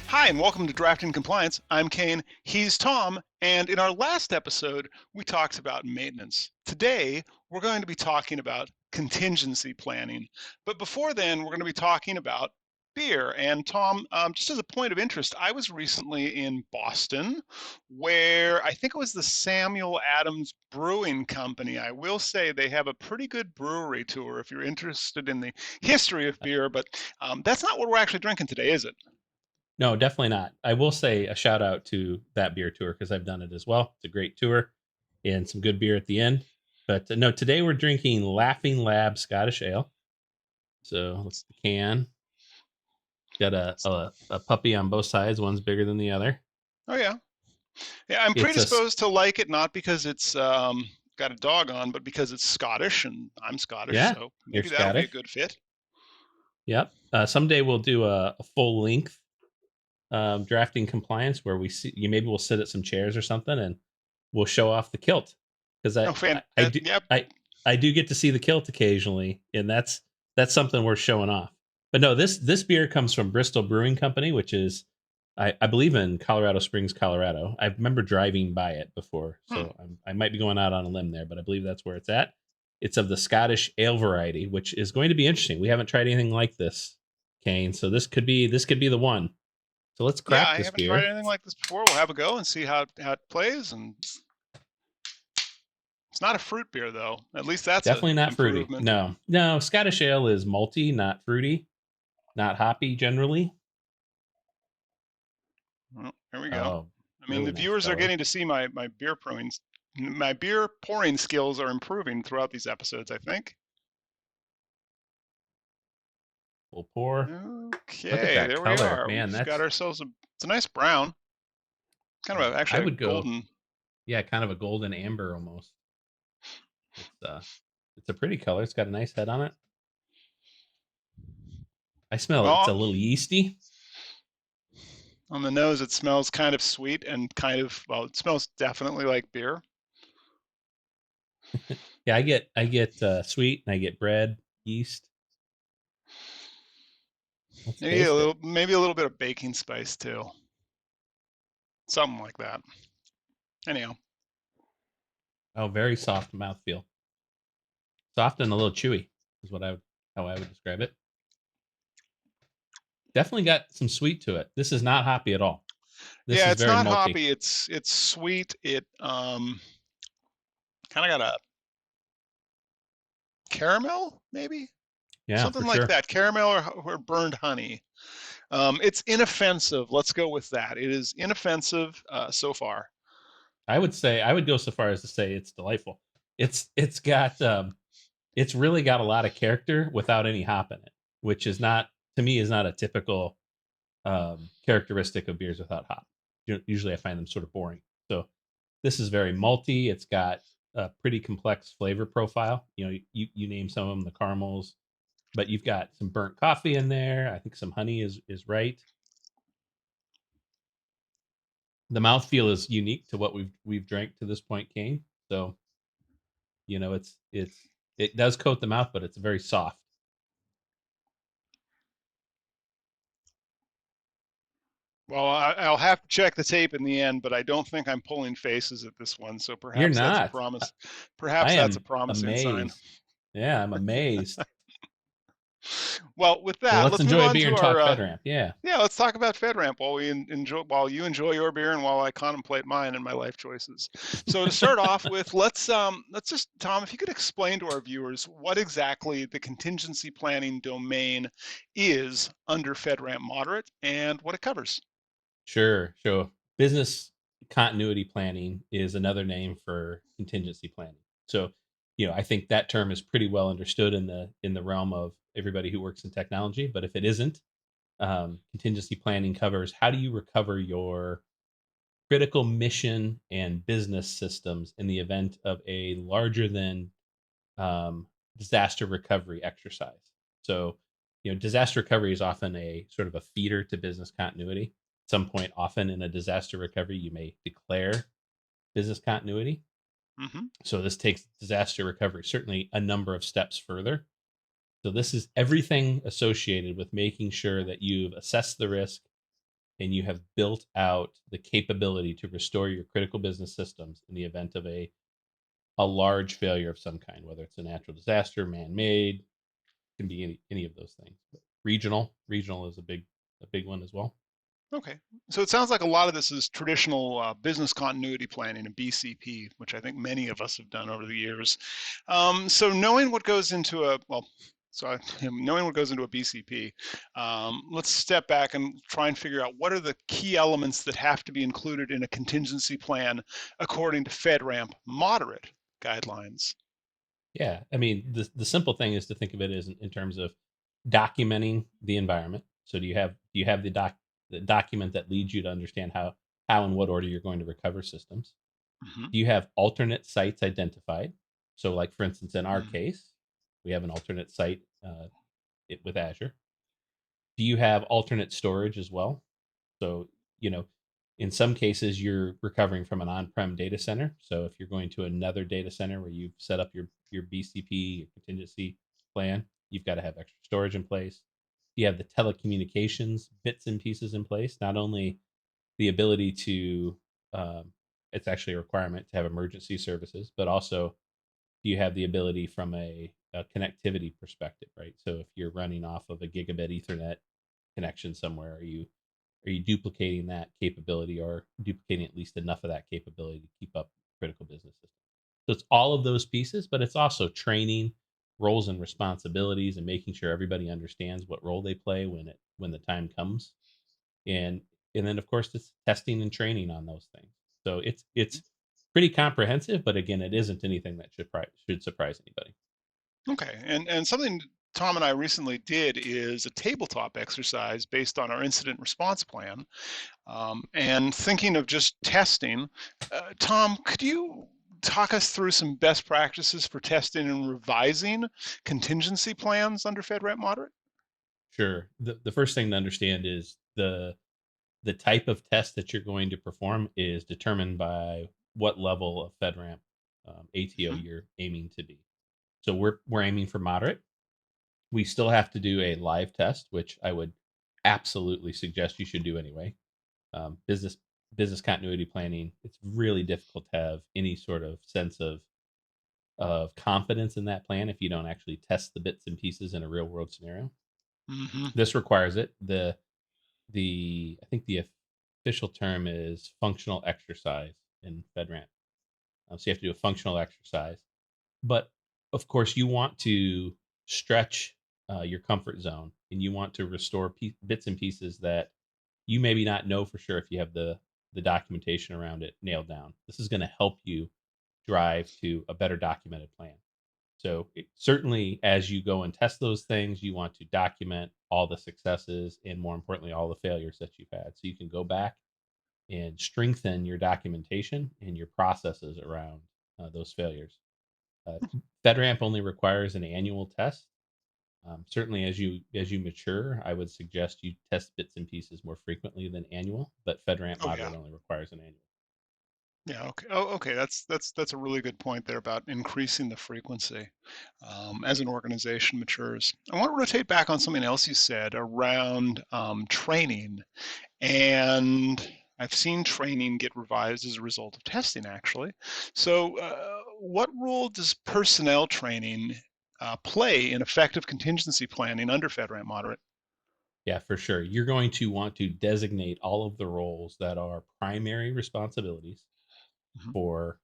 Hi, and welcome to Drafting Compliance. I'm Kane, he's Tom, and in our last episode, we talked about maintenance. Today, we're going to be talking about contingency planning. But before then, we're going to be talking about beer. And Tom, just as a point of interest, I was recently in Boston, where I think it was the Samuel Adams Brewing Company. I will say they have a pretty good brewery tour if you're interested in the history of beer, but that's not what we're actually drinking today, is it? No, definitely not. I will say a shout out to that beer tour because I've done it as well. It's a great tour and some good beer at the end. But no, today we're drinking Laughing Lab Scottish Ale. So look at the can. Got a puppy on both sides. One's bigger than the other. Oh, yeah. Yeah, I'm It's a predisposed to like it not because it's got a dog on, but because it's Scottish and I'm Scottish, yeah. so You're maybe that'll be a Scottish. good fit. Yep. Someday we'll do a full length drafting compliance where we see you. Maybe we'll sit at some chairs or something and we'll show off the kilt because Oh, I do yep. I do get to see the kilt occasionally, and that's something worth showing off. But no, this beer comes from Bristol Brewing Company, which is I believe in Colorado Springs, Colorado. I remember driving by it before, Hmm. so I might be going out on a limb there, but I believe that's where it's at. It's of the Scottish ale variety, which is going to be interesting. We haven't tried anything like this, Kane, so this could be the one. So let's Yeah, crack I this haven't tried beer. anything like this before. We'll have a go and see how it plays. And it's not a fruit beer though. At least that's an Definitely not fruity. improvement. No, no. Scottish ale is malty, not fruity, not hoppy generally. Well, here we go. Oh, I mean, really the nice viewers are color. getting to see my beer pouring skills are improving throughout these episodes, I think. Full pour. Look at Okay, that there we color, are. man. We've got ourselves it's a nice brown, kind of I actually a would go, golden. yeah, kind of a golden amber almost. It's uh, it's a pretty color. It's got a nice head on it. I smell it. It's Well, a little yeasty. on the nose, it smells kind of sweet and well, it smells definitely like beer. Yeah, I get sweet and I get bread, yeast. Let's taste it. Maybe a little bit of baking spice too, something like that. Anyhow, Oh, very soft mouthfeel. Soft and a little chewy is how I would describe it. Definitely got some sweet to it. This is not hoppy at all. This yeah, is it's very not malty. hoppy. It's sweet. It kind of got a caramel, maybe Yeah, something for like sure. that. Caramel or burned honey. It's inoffensive. Let's go with that. It is inoffensive so far. I would say I would go so far as to say it's delightful. It's got it's really got a lot of character without any hop in it, which is not to me is not a typical characteristic of beers without hop. Usually, I find them sort of boring. So this is very malty. It's got a pretty complex flavor profile. You know, you name some of them, the caramels, but you've got some burnt coffee in there. I think some honey is right. The mouthfeel is unique to what we've drank to this point, Kane. So you know, it does coat the mouth, but it's very soft. Well, I'll have to check the tape in the end, but I don't think I'm pulling faces at this one. So You're perhaps that's a not. promise. I Perhaps that's a am promising sign. amazed. Yeah, I'm amazed. Well, with Well, that, let's let's move enjoy a on beer to and our talk FedRAMP. Yeah, yeah. Let's talk about FedRAMP while while you enjoy your beer and while I contemplate mine and my life choices. So to start off with, let's just Tom, if you could explain to our viewers what exactly the contingency planning domain is under FedRAMP Moderate and what it covers. sure. So business continuity planning is another name for contingency planning. So, you know, I think that term is pretty well understood in the realm of everybody who works in technology. But if it isn't, contingency planning covers how do you recover your critical mission and business systems in the event of a larger than disaster recovery exercise. So, you know, disaster recovery is often a sort of a feeder to business continuity. At some point, often in a disaster recovery, you may declare business continuity. Hmm. So, this takes disaster recovery certainly a number of steps further. So this is everything associated with making sure that you've assessed the risk and you have built out the capability to restore your critical business systems in the event of a large failure of some kind, whether it's a natural disaster, man-made, can be any of those things. But regional is a big one as well. Okay. So it sounds like a lot of this is traditional business continuity planning and BCP, which I think many of us have done over the years. So knowing what goes into a, well, so knowing what goes into a BCP, let's step back and try and figure out what are the key elements that have to be included in a contingency plan according to FedRAMP moderate guidelines. Yeah, I mean, the simple thing is to think of it as in terms of documenting the environment. So do you have the document that leads you to understand how and what order you're going to recover systems? Hmm. Do you have alternate sites identified? So, like for instance, in our Hmm. case, we have an alternate site with Azure. Do you have alternate storage as well? So, you know, in some cases, you're recovering from an on-prem data center. So, if you're going to another data center where you've set up your BCP, your contingency plan, you've got to have extra storage in place. You have the telecommunications bits and pieces in place. Not only the ability to, um, it's actually a requirement to have emergency services, but also do you have the ability from a connectivity perspective, right? So, if you're running off of a gigabit Ethernet connection somewhere, are you duplicating that capability or duplicating at least enough of that capability to keep up critical business systems? So it's all of those pieces, but it's also training, roles and responsibilities, and making sure everybody understands what role they play when the time comes. And and then of course it's testing and training on those things. So it's pretty comprehensive, but again, it isn't anything that should surprise anybody. Okay, and something Tom and I recently did is a tabletop exercise based on our incident response plan. And thinking of just testing, Tom, could you talk us through some best practices for testing and revising contingency plans under FedRAMP Moderate? Sure. The first thing to understand is the type of test that you're going to perform is determined by what level of FedRAMP ATO Hmm. you're aiming to be. So we're aiming for moderate. We still have to do a live test, which I would absolutely suggest you should do anyway. Business continuity planning. It's really difficult to have any sort of sense of confidence in that plan if you don't actually test the bits and pieces in a real world scenario. Hmm. This requires it. The I think the official term is functional exercise in FedRAMP. So you have to do a functional exercise, but of course you want to stretch your comfort zone, and you want to restore bits and pieces that you maybe not know for sure if you have the documentation around it nailed down. This is going to help you drive to a better documented plan. So certainly, as you go and test those things, you want to document all the successes and, more importantly, all the failures that you've had, so you can go back and strengthen your documentation and your processes around those failures. Uh, FedRAMP only requires an annual test. Certainly, as you mature, I would suggest you test bits and pieces more frequently than annual. But FedRAMP Oh yeah, moderate only requires an annual. yeah. Okay. Oh, okay. That's a really good point there about increasing the frequency as an organization matures. I want to rotate back on something else you said around training. And I've seen training get revised as a result of testing, actually. So, what role does personnel training play in effective contingency planning under FedRAMP Moderate? Yeah, for sure. You're going to want to designate all of the roles that are primary responsibilities Hmm. for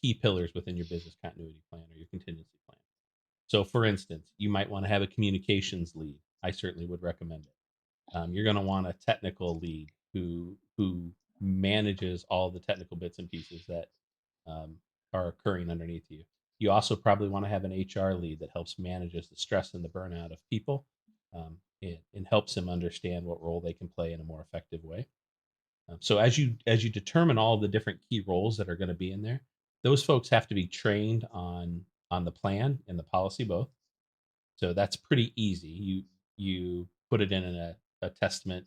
key pillars within your business continuity plan or your contingency plan. So, for instance, you might want to have a communications lead. I certainly would recommend it. You're going to want a technical lead who manages all the technical bits and pieces that um, are occurring underneath you. You also probably want to have an HR lead that helps manages the stress and the burnout of people, and helps them understand what role they can play in a more effective way. So as you determine all the different key roles that are going to be in there, those folks have to be trained on the plan and the policy both. So that's pretty easy. You put it in a testament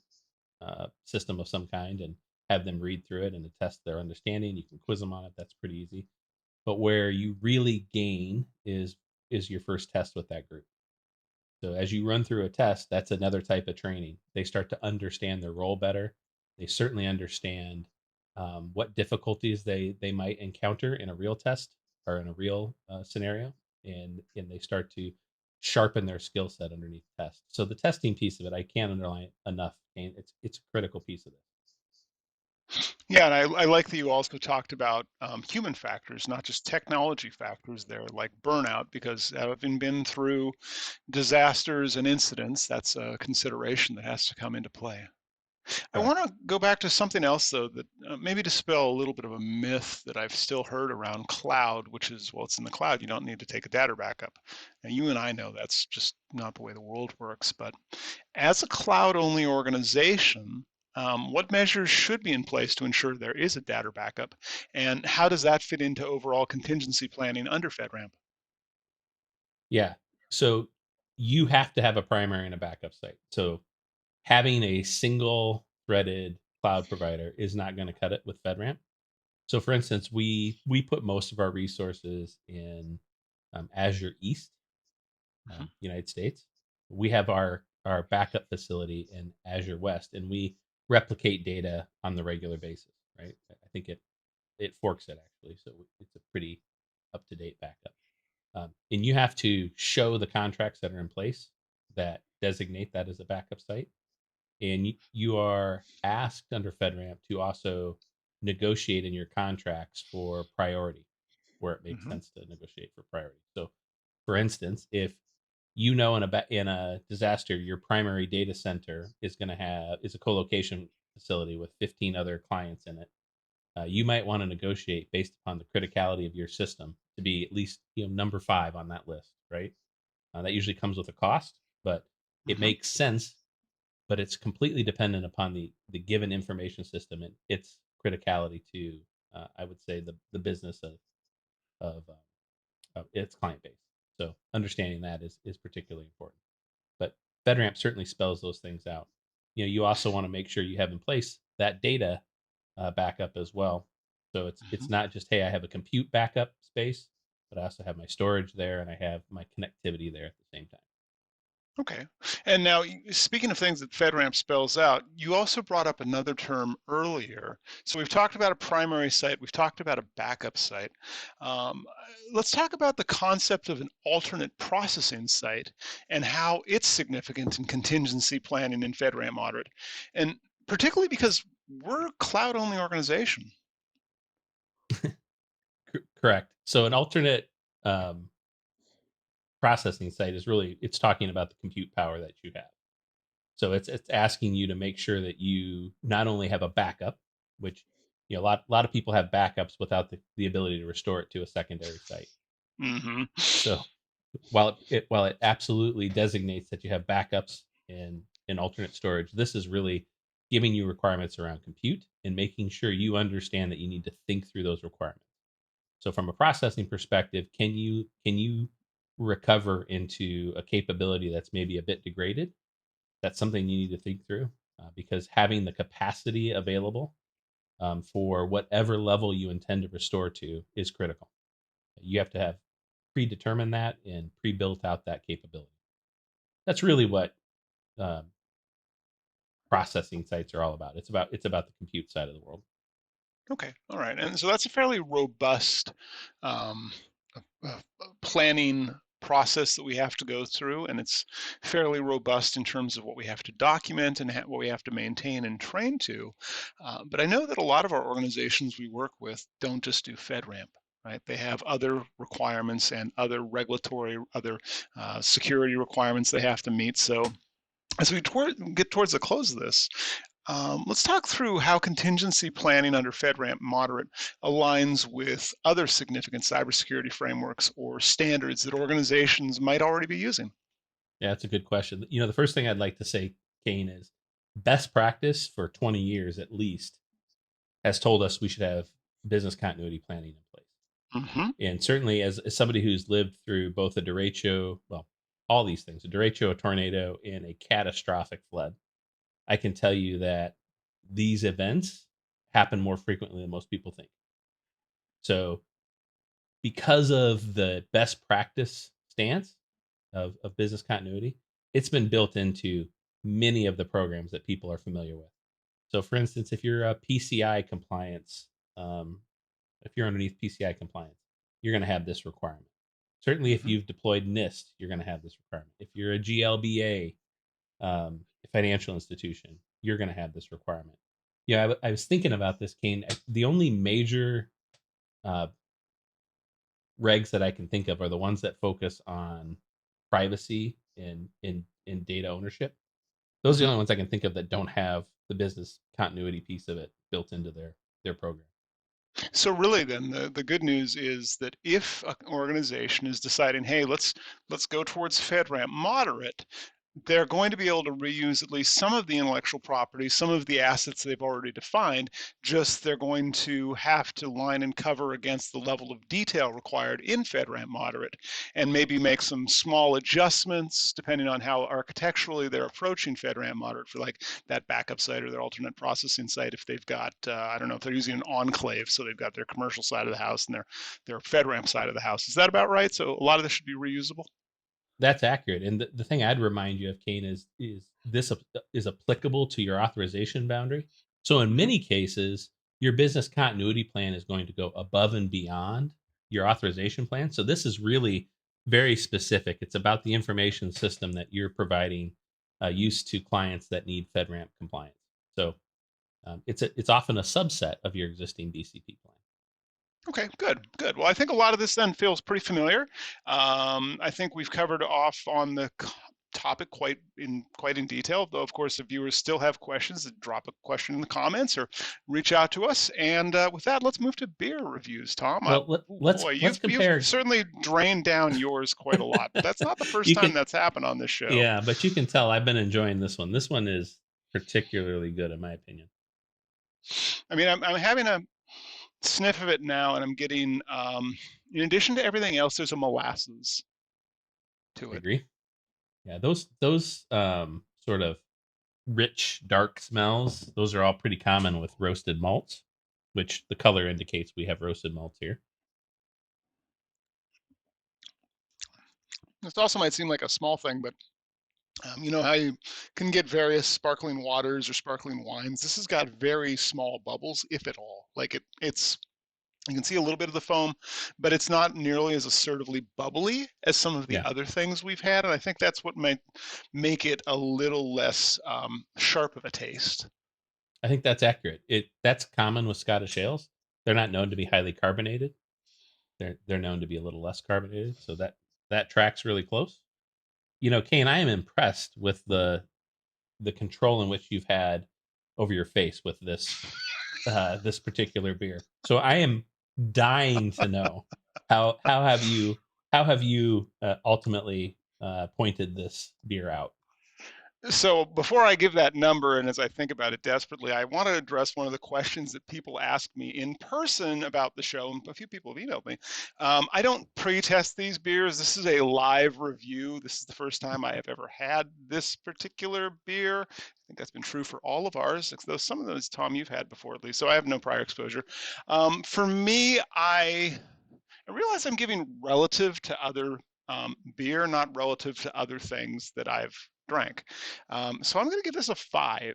system of some kind and have them read through it and attest their understanding. You can quiz them on it. That's pretty easy. But where you really gain is your first test with that group. So as you run through a test, that's another type of training. They start to understand their role better. They certainly understand what difficulties they might encounter in a real test or in a real scenario, and they start to sharpen their skill set underneath the test. So the testing piece of it, I can't underline it enough. And it's a critical piece of this. Yeah, and I like that you also talked about human factors, not just technology factors there, like burnout, because having been through disasters and incidents, that's a consideration that has to come into play. I Correct. want to go back to something else, though, that maybe dispel a little bit of a myth that I've still heard around cloud, which is, well, it's in the cloud. You don't need to take a data backup. Now, you and I know that's just not the way the world works. But as a cloud only organization, what measures should be in place to ensure there is a data backup? And how does that fit into overall contingency planning under FedRAMP? Yeah. So you have to have a primary and a backup site. So having a single threaded cloud provider is not going to cut it with FedRAMP. So, for instance, we put most of our resources in Azure East, Hmm. United States. We have our backup facility in Azure West, and we replicate data on the regular basis. Right? I think it forks it actually, so it's a pretty up to date backup. And you have to show the contracts that are in place that designate that as a backup site, and you are asked under FedRAMP to also negotiate in your contracts for priority where it makes Hmm. sense to negotiate for priority. So, for instance, if you know in a disaster your primary data center is a co-location facility with 15 other clients in it, you might want to negotiate based upon the criticality of your system to be at least number 5 on that list, right? That usually comes with a cost, but it Hmm. makes sense, but it's completely dependent upon the given information system and its criticality to, I would say, the business of its client base. So understanding that is particularly important. But FedRAMP certainly spells those things out. You also want to make sure you have in place that data backup as well. So it's Hmm. not just, hey, I have a compute backup space, but I also have my storage there and I have my connectivity there at the same time. Okay. And now, speaking of things that FedRAMP spells out, you also brought up another term earlier. So we've talked about a primary site, we've talked about a backup site. Um, let's talk about the concept of an alternate processing site and how it's significant in contingency planning in FedRAMP audit. And particularly because we're a cloud-only organization. Correct. So an alternate um, processing site is really it's talking about the compute power that you have. So it's asking you to make sure that you not only have a backup, which a lot of people have backups without the ability to restore it to a secondary site. Hmm. So while it absolutely designates that you have backups and alternate storage, this is really giving you requirements around compute and making sure you understand that you need to think through those requirements. So from a processing perspective, can you recover into a capability that's maybe a bit degraded? That's something you need to think through, because having the capacity available for whatever level you intend to restore to is critical. You have to have predetermined that and pre-built out that capability. That's really what um, processing sites are all about. It's about the compute side of the world. Okay, all right. And so that's a fairly robust um, planning process that we have to go through, and it's fairly robust in terms of what we have to document and what we have to maintain and train to. But I know that a lot of our organizations we work with don't just do FedRAMP. Right? They have other requirements and other regulatory, other security requirements they have to meet. So as we get towards the close of this, let's talk through how contingency planning under FedRAMP Moderate aligns with other significant cybersecurity frameworks or standards that organizations might already be using. Yeah, that's a good question. The first thing I'd like to say, Kane, is best practice for 20 years at least has told us we should have business continuity planning in place. Hmm. And certainly, as somebody who's lived through both a derecho, well, all these things, a derecho, a tornado, and a catastrophic flood, I can tell you that these events happen more frequently than most people think. So, because of the best practice stance of business continuity, it's been built into many of the programs that people are familiar with. So, for instance, if you're a PCI compliance, um, if you're underneath PCI compliance, you're going to have this requirement. Certainly, if Hmm. you've deployed NIST, you're going to have this requirement. If you're a GLBA financial institution, you're going to have this requirement. Yeah, I was thinking about this, Kane. The only major uh, regs that I can think of are the ones that focus on privacy and data ownership. Those are the Hmm. only ones I can think of that don't have the business continuity piece of it built into their program. So really then the good news is that if an organization is deciding, hey, let's go towards FedRAMP moderate, they're going to be able to reuse at least some of the intellectual property, some of the assets they've already defined, just they're going to have to line and cover against the level of detail required in FedRAMP moderate and maybe make some small adjustments depending on how architecturally they're approaching FedRAMP moderate for like that backup site or their alternate processing site if they've got, I don't know, if they're using an enclave, so they've got their commercial side of the house and their FedRAMP side of the house. Is that about right? So a lot of this should be reusable? That's accurate. And the thing I'd remind you of, Kane, is this is applicable to your authorization boundary. So in Hmm. many cases, your business continuity plan is going to go above and beyond your authorization plan. So this is really very specific. It's about the information system that you're providing use to clients that need FedRAMP compliance. So it's often a subset of your existing BCP plan. Okay, good, good. Well, I think a lot of this then feels pretty familiar. I think we've covered off on the topic quite in detail. Though, of course, if viewers still have questions, drop a question in the comments or reach out to us. And with that, let's move to beer reviews. Tom, Well, oh let's boy, let's you've compare. certainly drained down yours quite a lot. But that's not the first You time can that's happened on this show. Yeah, but you can tell I've been enjoying this one. This one is particularly good in my opinion. I mean, I'm having a sniff of it now, and I'm getting, in addition to everything else, there's a molasses to I it. agree. Yeah, those sort of rich dark smells, those are all pretty common with roasted malts, which the color indicates we have roasted malts here. This also might seem like a small thing, but you know how you can get various sparkling waters or sparkling wines. This has got very small bubbles, if at all. Like it's you can see a little bit of the foam, but it's not nearly as assertively bubbly as some of the Yeah, other things we've had, and I think that's what might make it a little less sharp of a taste. I think that's accurate. That's common with Scottish ales. They're not known to be highly carbonated. They're known to be a little less carbonated, so that tracks really close. Kane, I am impressed with the control in which you've had over your face with this particular beer. So I am dying to know how have you ultimately pointed this beer out? So before I give that number, and as I think about it desperately, I want to address one of the questions that people ask me in person about the show, and a few people have emailed me. I don't pre-test these beers. This is a live review. This is the first time I have ever had this particular beer. I think that's been true for all of ours, though some of those, Tom, you've had before at least, so I have no prior exposure. For me, I realize I'm giving relative to other beer, not relative to other things that I've drank. So I'm going to give this a 5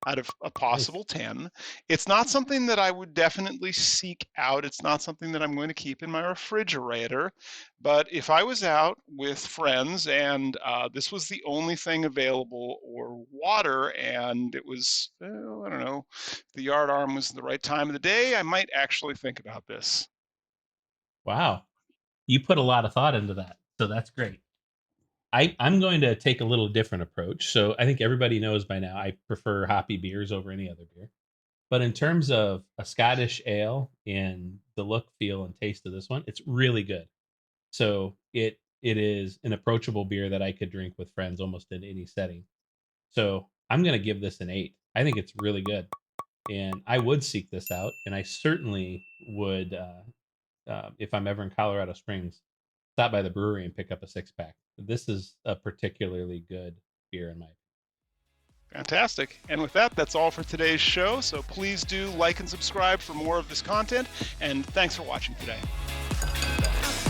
out of a Nice. possible 10. It's not something that I would definitely seek out. It's not something that I'm going to keep in my refrigerator. But if I was out with friends and this was the only thing available, or water, and it was, well, I don't know, the yard arm was the right time of the day, I might actually think about this. Wow, you put a lot of thought into that, so that's great. I'm going to take a little different approach. So I think everybody knows by now I prefer hoppy beers over any other beer. But in terms of a Scottish ale and the look, feel, and taste of this one, it's really good. So it is an approachable beer that I could drink with friends almost in any setting. So I'm going to give this an 8. I think it's really good, and I would seek this out, and I certainly would, if I'm ever in Colorado Springs, stop by the brewery and pick up a 6 pack. This is a particularly good beer in my opinion. Fantastic. And with that, that's all for today's show. So please do like and subscribe for more of this content. And thanks for watching today. You bet.